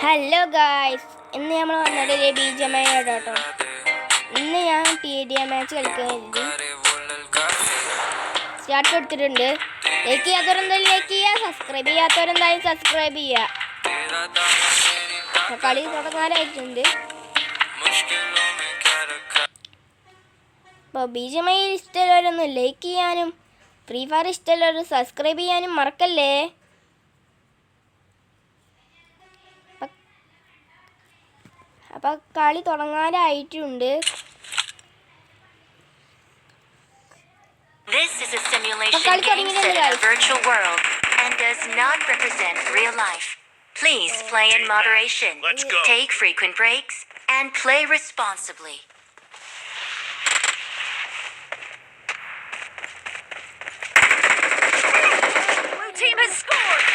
Hello guys, ഇന്ന് നമ്മൾ വന്നത് BGMI കേട്ടോ. ഇന്ന് ഞാൻ TDM മാച്ച് കളിക്കാൻ വേണ്ടി സ്റ്റാർട്ട് കൊടുത്തിട്ടുണ്ട്. ലൈക്ക് ചെയ്യാത്തവരെന്തായാലും ലൈക്ക് ചെയ്യുക, സബ്സ്ക്രൈബ് ചെയ്യാത്തവരെന്തായാലും സബ്സ്ക്രൈബ് ചെയ്യുക. കളി തുടങ്ങാനായിട്ടുണ്ട്. അപ്പോൾ BGMI ഇഷ്ടമുള്ളവരൊന്ന് ലൈക്ക് ചെയ്യാനും ഫ്രീ ഫയർ ഇഷ്ടമുള്ളവർ സബ്സ്ക്രൈബ് ചെയ്യാനും മറക്കല്ലേ. അപ്പോൾ കളി തുടങ്ങാനായിട്ടുണ്ട്. This is a simulation game set in a virtual world and does not represent real life. Please play in moderation, take frequent breaks, and play responsibly. Blue team has scored!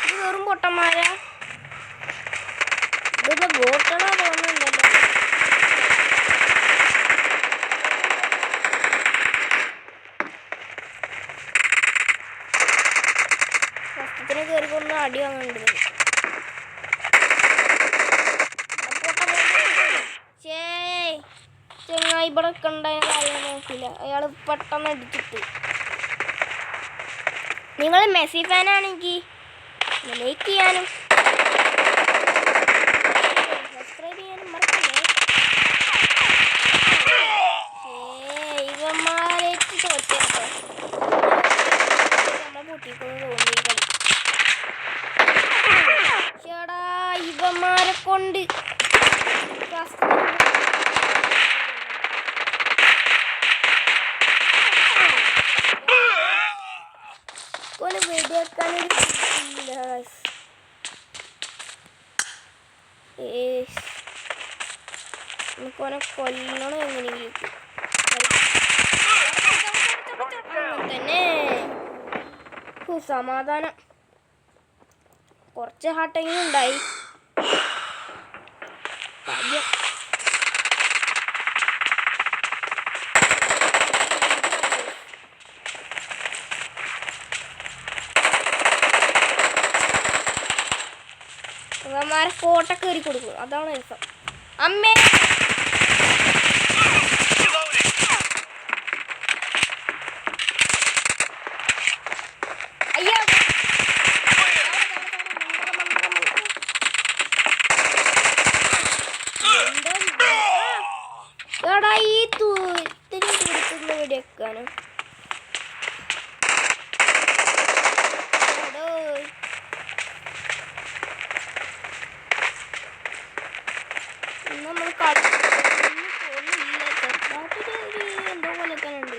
ഇത് വെറും പൊട്ടന്മാരാ. ഇതൊക്കെ ബോട്ടണോ തോന്നുന്നുണ്ടല്ലോ. ഫസ്റ്റത്തിന് കയറിക്കൊന്ന് അടി വാങ്ങേണ്ടത്. ചെങ്ങായി ഇവിടെ കണ്ടായ കാര്യം നോക്കില്ല. അയാൾ പെട്ടെന്ന് അടിച്ചിട്ട്. നിങ്ങൾ മെസ്സി ഫാനാണെങ്കിൽ ലൈക്ക് ചെയ്യാനും സബ്സ്ക്രൈബ് ചെയ്യാനും മറക്കല്ലേ. ഇവന്മാരേക്ക് തോറ്റേട്ടോ. നമ്മളെ പൊട്ടിക്കൊണ്ട് തോന്നി കളി. ചേടാ, ഇവന്മാരെ കൊണ്ട് വെടിവെക്കാനൊരു നമുക്കോനെ കൊല്ലണം എങ്ങനെയെങ്കിലും തന്നെ. സമാധാനം. കുറച്ച് ഹാട്ടെങ്കിലും ഉണ്ടായി. ഇവന്മാരെ കോട്ട കയറി കൊടുക്കും. അതാണ് രസം. അമ്മേ, അയ്യോ, എടാ ഈ തൂത്തിന് കൊടുക്കുന്ന വെടിവെക്കാനും നമ്മൾ എന്തോ പോലെ തന്നെ ഉണ്ട്.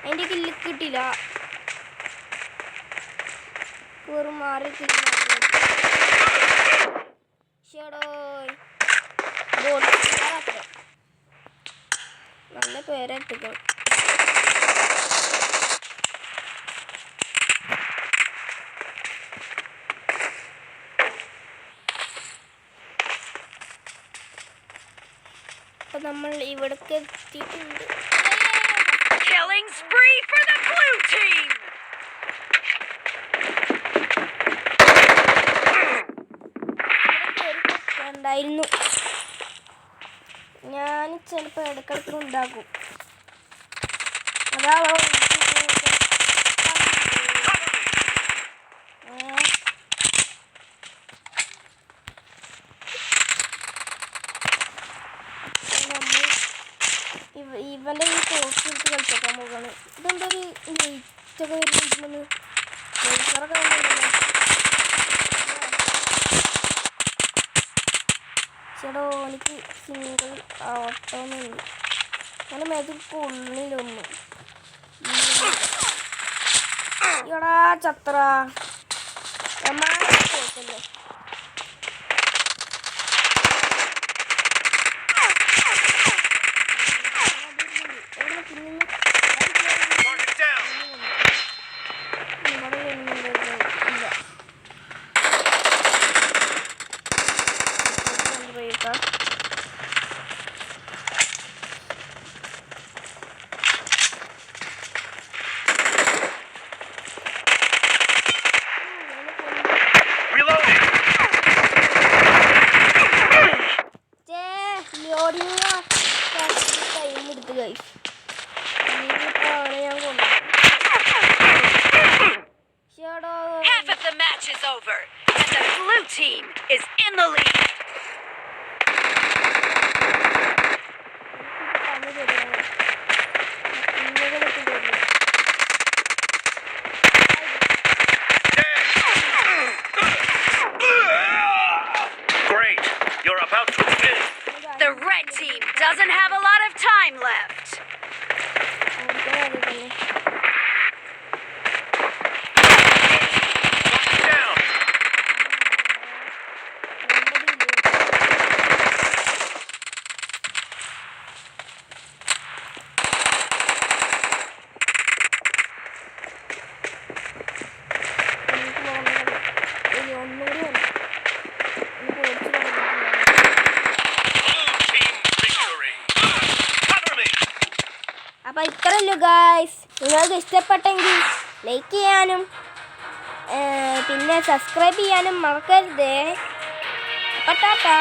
അതിൻ്റെ കില്ല് കിട്ടില്ല. വെറും മാറി നല്ല പേരെത്തിക്കണം. അപ്പൊ നമ്മൾ ഇവിടേക്ക് എത്തിയിട്ടുണ്ട്. Killing spree for the blue team! ഉണ്ടായിരുന്നു. ഞാൻ ചിലപ്പോൾ ഇടയ്ക്കിടയ്ക്ക് ഉണ്ടാക്കും. അതാ ഇവൻ്റെ ഈ പോസ്റ്റ് എടുത്ത് കളിച്ചേക്കാൻ പോകാണ്. ഇതെന്തൊരു നെയ്ച്ചൊക്കെ വരുന്നുണ്ടെന്ന് നെയ്ച്ചറൊക്കെ വന്നിട്ടുണ്ടല്ലോ. ചേടോ, എനിക്ക് സിംഗിൾ ആവട്ടോന്നുണ്ട്. അങ്ങനെ മേത്തിൽ കൊള്ളിലൊന്നും. എടാ ചത്ര. അല്ലേ Half of the match is over, and the blue team is in the lead. Great. You're about to win. The red team doesn't have a lot of time left. Down. Blue team victory. Cover me. അപ്പൊ ഇത്രയല്ലോ guys. നിങ്ങൾക്ക് ഇഷ്ടപ്പെട്ടെങ്കിൽ like ചെയ്യാനും പിന്നെ subscribe ചെയ്യാനും മറക്കരുത്. അപ്പൊ ടാറ്റാ.